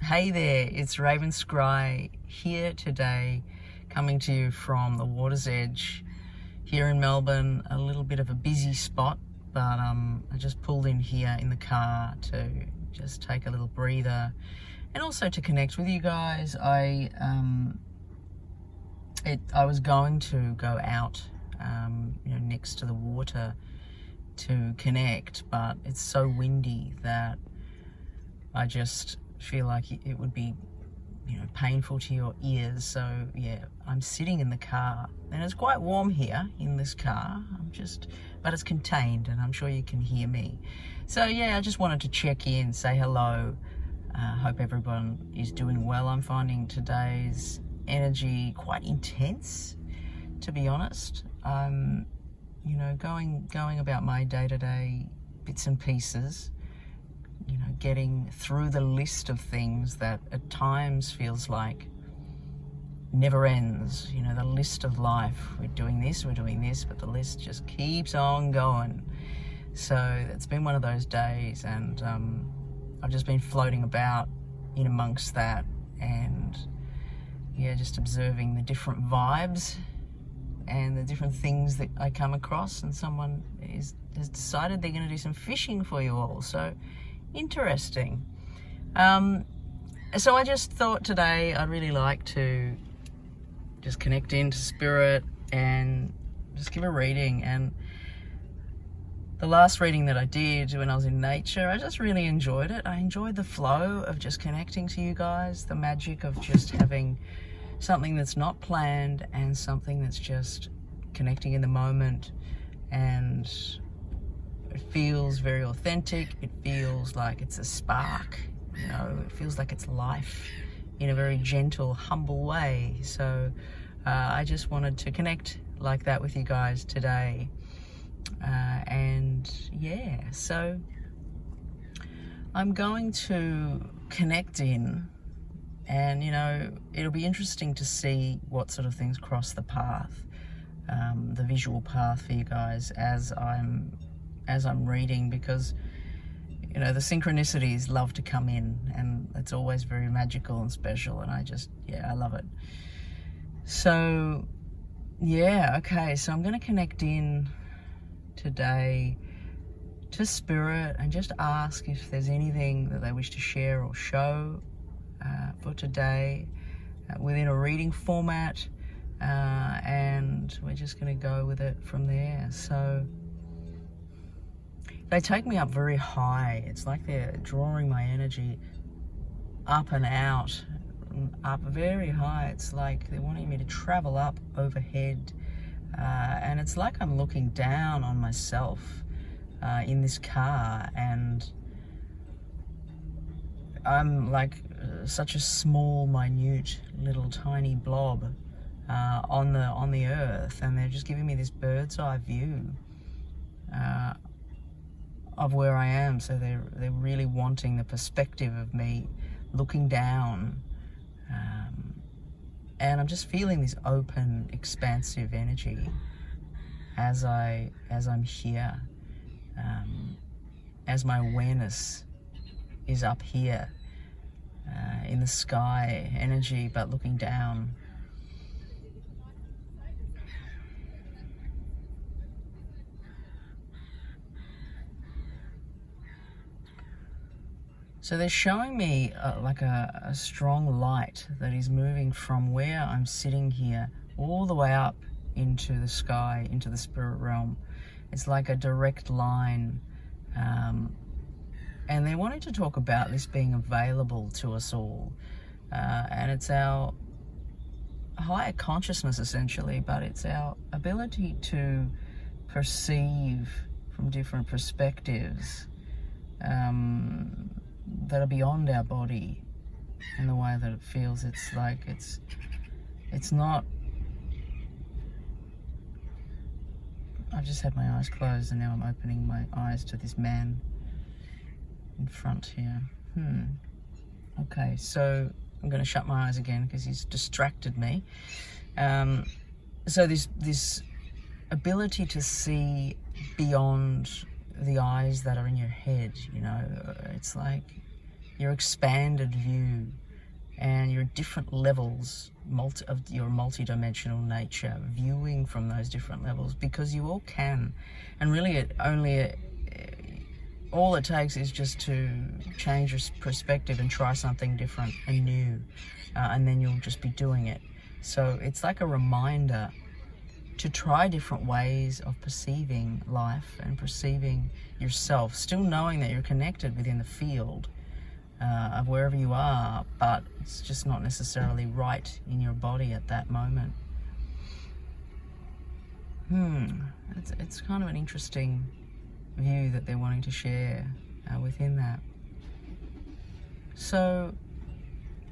Hey there, it's Raven Scry here today, coming to you from the water's edge here in Melbourne. A little bit of a busy spot, but I just pulled in here in the car to just take a little breather and also to connect with you guys. I was going to go out next to the water to connect, but it's so windy that I just feel like it would be painful to your ears. So yeah, I'm sitting in the car and it's quite warm here in this car. But it's contained and I'm sure you can hear me. So yeah, I just wanted to check in, say hello. Hope everyone is doing well. I'm finding today's energy quite intense, to be honest. Going about my day-to-day bits and pieces, getting through the list of things that at times feels like never ends. The list of life. We're doing this, but the list just keeps on going. So it's been one of those days, and I've just been floating about in amongst that, and yeah, just observing the different vibes and the different things that I come across. And someone has decided they're going to do some fishing for you all. So interesting. So I just thought today I'd really like to just connect into spirit and just give a reading. And the last reading that I did when I was in nature, I just really enjoyed it. I enjoyed the flow of just connecting to you guys, the magic of just having something that's not planned and something that's just connecting in the moment. And it feels very authentic. It feels like it's a spark, it feels like it's life in a very gentle, humble way. So I just wanted to connect like that with you guys today. And yeah, so I'm going to connect in, and it'll be interesting to see what sort of things cross the path, the visual path for you guys as I'm reading, because the synchronicities love to come in, and it's always very magical and special, and I love it. So yeah, okay, so I'm going to connect in today to spirit and just ask if there's anything that they wish to share or show for today within a reading format, and we're just going to go with it from there. So they take me up very high. It's like they're drawing my energy up and out, up very high. It's like they're wanting me to travel up overhead, and it's like I'm looking down on myself in this car, and I'm like such a small, minute, little tiny blob on the earth, and they're just giving me this bird's eye view of where I am. So they're really wanting the perspective of me looking down, and I'm just feeling this open, expansive energy as I'm here, as my awareness is up here in the sky energy, but looking down. So they're showing me like a strong light that is moving from where I'm sitting here all the way up into the sky, into the spirit realm. It's like a direct line. And they're wanting to talk about this being available to us all. And it's our higher consciousness, essentially, but it's our ability to perceive from different perspectives that are beyond our body in the way that it feels. It's like it's not. I've just had my eyes closed and now I'm opening my eyes to this man in front here. Okay, so I'm going to shut my eyes again because he's distracted me. So this ability to see beyond the eyes that are in your head, it's like your expanded view, and your different levels of your multidimensional nature, viewing from those different levels, because you all can. And really all it takes is just to change your perspective and try something different and new, and then you'll just be doing it. So it's like a reminder to try different ways of perceiving life and perceiving yourself, still knowing that you're connected within the field of wherever you are, but it's just not necessarily right in your body at that moment. It's kind of an interesting view that they're wanting to share within that. So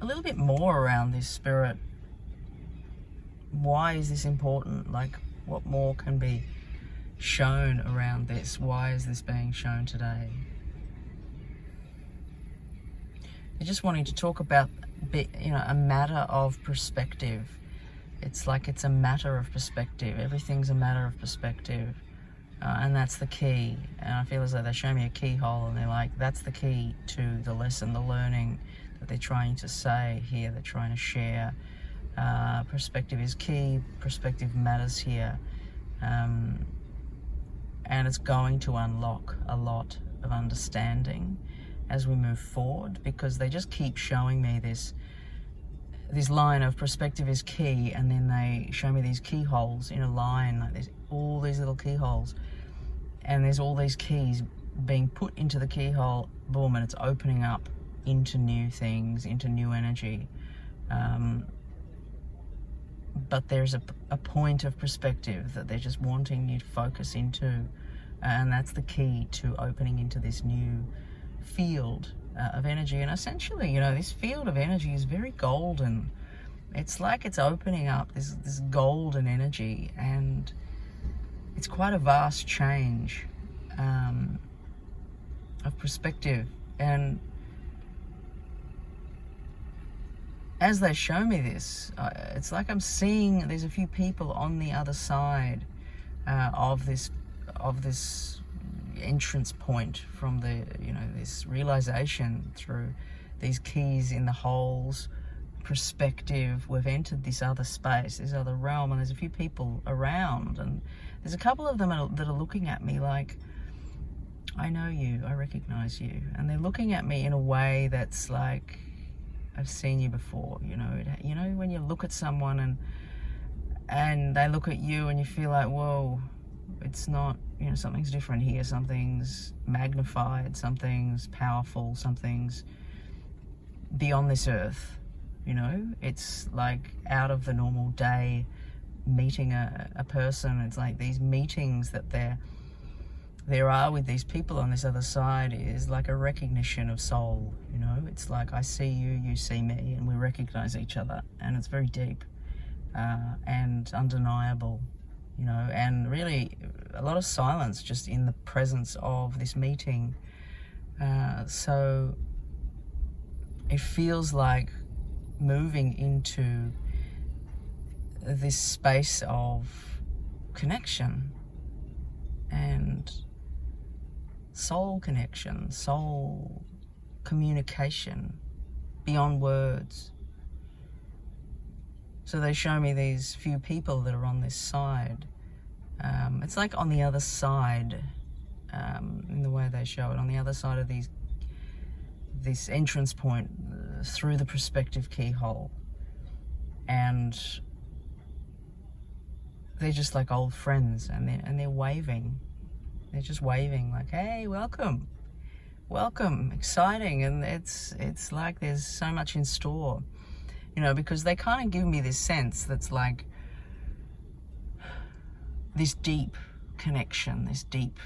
a little bit more around this spirit. Why is this important? Like, what more can be shown around this? Why is this being shown today? They're just wanting to talk about, a matter of perspective. It's like it's a matter of perspective. Everything's a matter of perspective. And that's the key. And I feel as though they show me a keyhole and they're like, that's the key to the lesson, the learning that they're trying to say here, they're trying to share. Perspective is key. Perspective matters here. And it's going to unlock a lot of understanding as we move forward, because they just keep showing me this line of perspective is key, and then they show me these keyholes in a line, like there's all these little keyholes, and there's all these keys being put into the keyhole, boom, and it's opening up into new things, into new energy. But there's a point of perspective that they're just wanting you to focus into, and that's the key to opening into this new field of energy. And essentially, this field of energy is very golden. It's like it's opening up this golden energy, and it's quite a vast change of perspective. And as they show me this, it's like I'm seeing there's a few people on the other side of this entrance point from this realization through these keys in the holes, perspective. We've entered this other space, this other realm, and there's a few people around, and there's a couple of them that are looking at me like, I know you, I recognize you, and they're looking at me in a way that's like, I've seen you before. When you look at someone and they look at you and you feel like, whoa, it's not, something's different here, something's magnified, something's powerful, something's beyond this earth. It's like out of the normal day meeting a person. It's like these meetings that there are with these people on this other side is like a recognition of soul. It's like I see you, you see me, and we recognize each other, and it's very deep and undeniable, and really a lot of silence just in the presence of this meeting. So it feels like moving into this space of connection and soul connection, soul communication beyond words. So they show me these few people that are on this side. It's like on the other side, in the way they show it, on the other side of this entrance point through the perspective keyhole. And they're just like old friends, and they're waving. They're just waving like, hey, welcome, exciting. And it's like there's so much in store, because they kind of give me this sense that's like this deep connection, this deep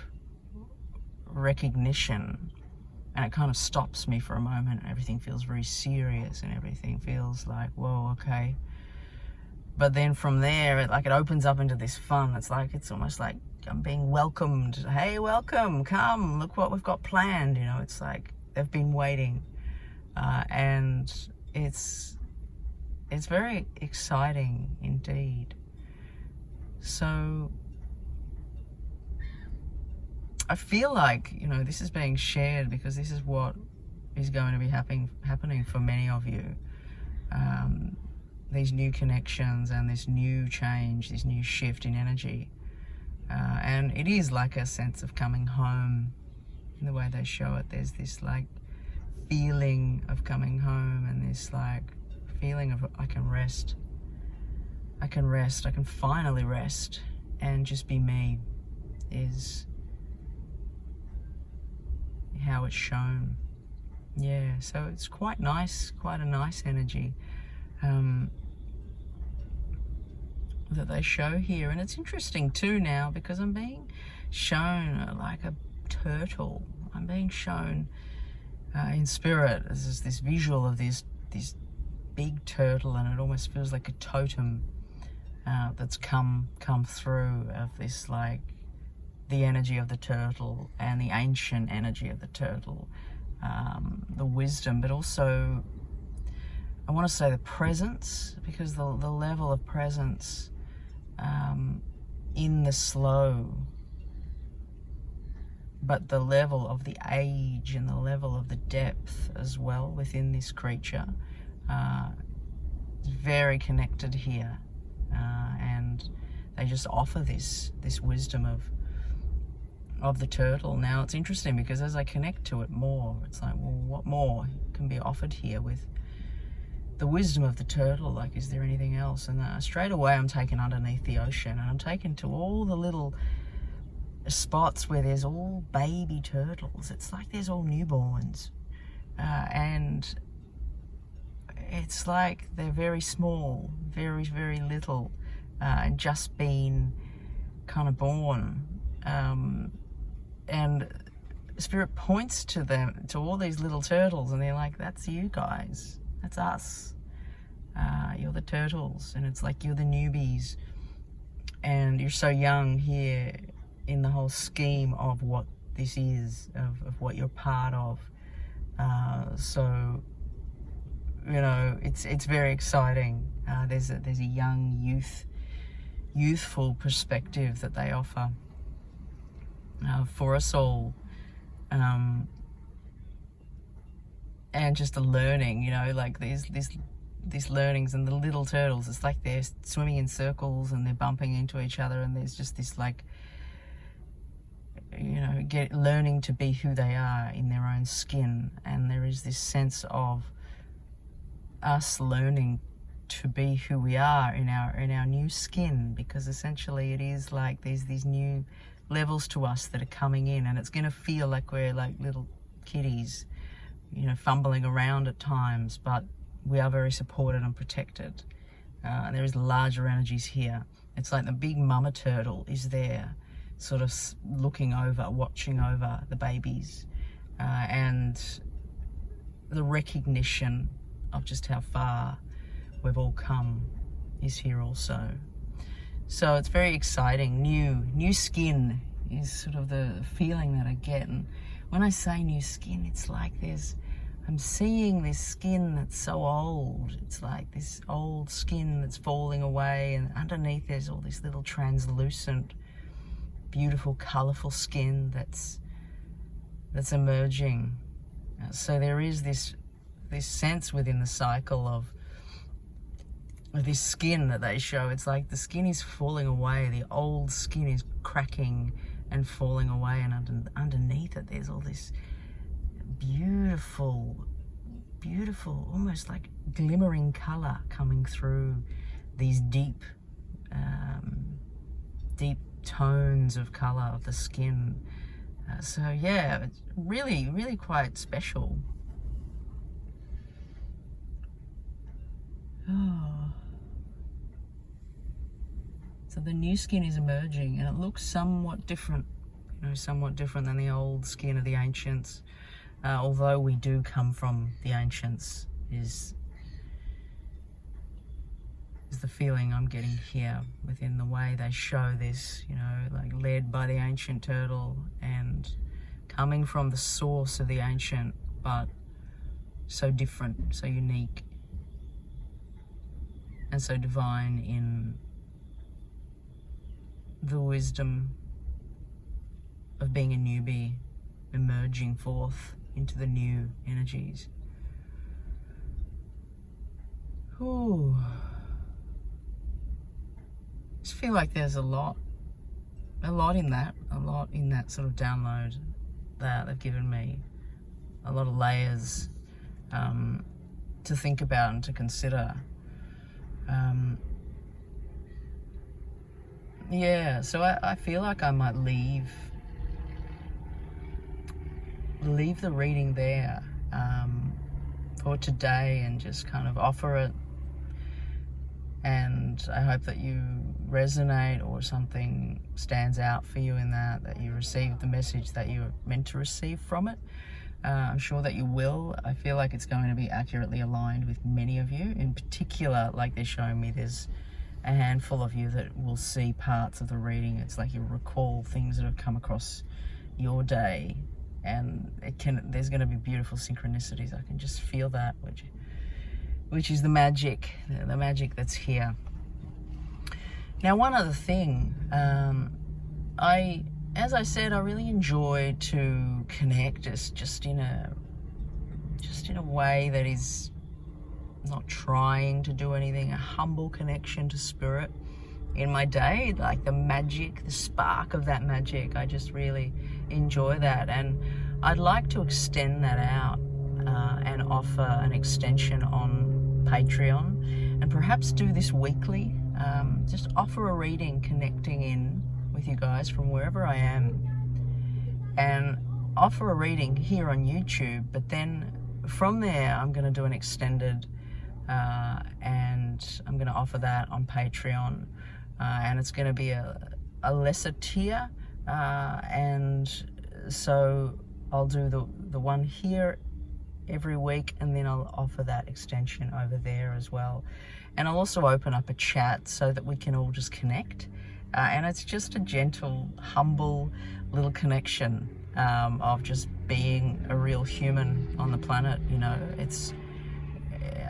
recognition. And it kind of stops me for a moment. Everything feels very serious, and everything feels like, whoa, okay. But then from there, it opens up into this fun. It's almost like I'm being welcomed. Hey, welcome, come, look what we've got planned. It's like they've been waiting. And it's very exciting indeed. So I feel like, this is being shared because this is what is going to be happening for many of you. These new connections and this new change, this new shift in energy. And it is like a sense of coming home in the way they show it. There's this like feeling of coming home, and this like feeling of I can rest. I can finally rest and just be me, is how it's shown. Yeah, so it's quite nice, quite a nice energy that they show here. And it's interesting too now, because I'm being shown like a turtle. I'm being shown in spirit. There's this visual of this big turtle, and it almost feels like a totem that's come through, of this like the energy of the turtle and the ancient energy of the turtle, the wisdom, but also I want to say the presence, because the level of presence in the slow, but the level of the age and the level of the depth as well within this creature is very connected here, and they just offer this wisdom of the turtle. Now it's interesting, because as I connect to it more, it's like, well, what more can be offered here with the wisdom of the turtle? Like, is there anything else? And straight away I'm taken underneath the ocean, and I'm taken to all the little spots where there's all baby turtles. It's like there's all newborns, and it's like they're very small, very, very little, and just been kind of born. And Spirit points to them, to all these little turtles, and they're like, that's you guys, that's us. You're the turtles, and it's like you're the newbies, and you're so young here in the whole scheme of what this is, of what you're part of. So, you know, it's very exciting. There's a young youthful perspective that they offer for us all, and just the learning, you know, like these learnings, and the little turtles, it's like they're swimming in circles and they're bumping into each other, and there's just this like, you know, learning to be who they are in their own skin. And there is this sense of us learning to be who we are in our new skin, because essentially it is like there's these new levels to us that are coming in, and it's going to feel like we're like little kitties, you know, fumbling around at times, but we are very supported and protected. And there is larger energies here. It's like the big mama turtle is there, sort of looking over, watching over the babies, and the recognition of just how far we've all come is here also. So it's very exciting. New skin is sort of the feeling that I get. And when I say new skin, it's like I'm seeing this skin that's so old. It's like this old skin that's falling away, and underneath there's all this little translucent, beautiful, colourful skin that's emerging. So there is this sense within the cycle of this skin that they show. It's like the skin is falling away, the old skin is cracking and falling away, and underneath it there's all this beautiful, almost like glimmering colour coming through these deep tones of colour of the skin. So yeah, it's really, really quite special. Oh. So the new skin is emerging, and it looks somewhat different, somewhat different than the old skin of the ancients. Although we do come from the ancients, is the feeling I'm getting here within the way they show this, like led by the ancient turtle and coming from the source of the ancient, but so different, so unique, and so divine in the wisdom of being a newbie emerging forth into the new energies. Ooh. I just feel like there's a lot in that sort of download that they've given me. A lot of layers to think about and to consider. Yeah, so I feel like I might leave the reading there for today and just kind of offer it. And I hope that you resonate or something stands out for you in that you receive the message that you're meant to receive from it. I'm sure that you will. I feel like it's going to be accurately aligned with many of you. In particular, like they're showing me, there's a handful of you that will see parts of the reading. It's like you'll recall things that have come across your day, and there's going to be beautiful synchronicities. I can just feel that, which is the magic that's here. Now, one other thing, as I said, I really enjoy to connect just in a way that is not trying to do anything, a humble connection to spirit in my day, like the magic, the spark of that magic. I just really enjoy that, and I'd like to extend that out and offer an extension on Patreon, and perhaps do this weekly. Just offer a reading connecting in with you guys from wherever I am, and offer a reading here on YouTube, but then from there I'm going to do an extended and I'm going to offer that on Patreon, and it's going to be a lesser tier, and so I'll do the one here every week, and then I'll offer that extension over there as well. And I'll also open up a chat so that we can all just connect, and it's just a gentle, humble little connection of just being a real human on the planet. You know,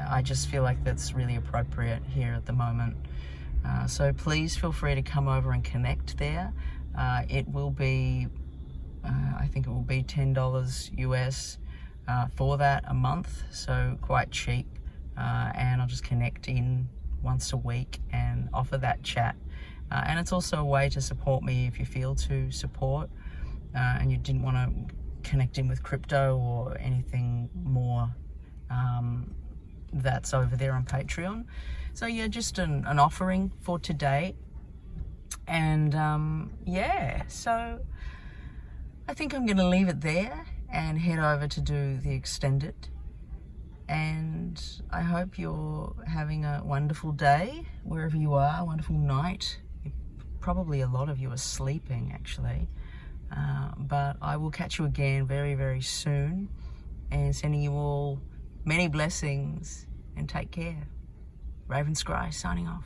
I just feel like that's really appropriate here at the moment. So please feel free to come over and connect there. It will be, I think it will be $10 US for that a month, so quite cheap. And I'll just connect in once a week and offer that chat. And it's also a way to support me if you feel to support and you didn't want to connect in with crypto or anything more that's over there on Patreon. So yeah, just an offering for today. And yeah, so I think I'm going to leave it there and head over to do the extended. And I hope you're having a wonderful day wherever you are, a wonderful night. Probably a lot of you are sleeping, actually. But I will catch you again very, very soon, and sending you all many blessings, and take care. Raven Scry signing off.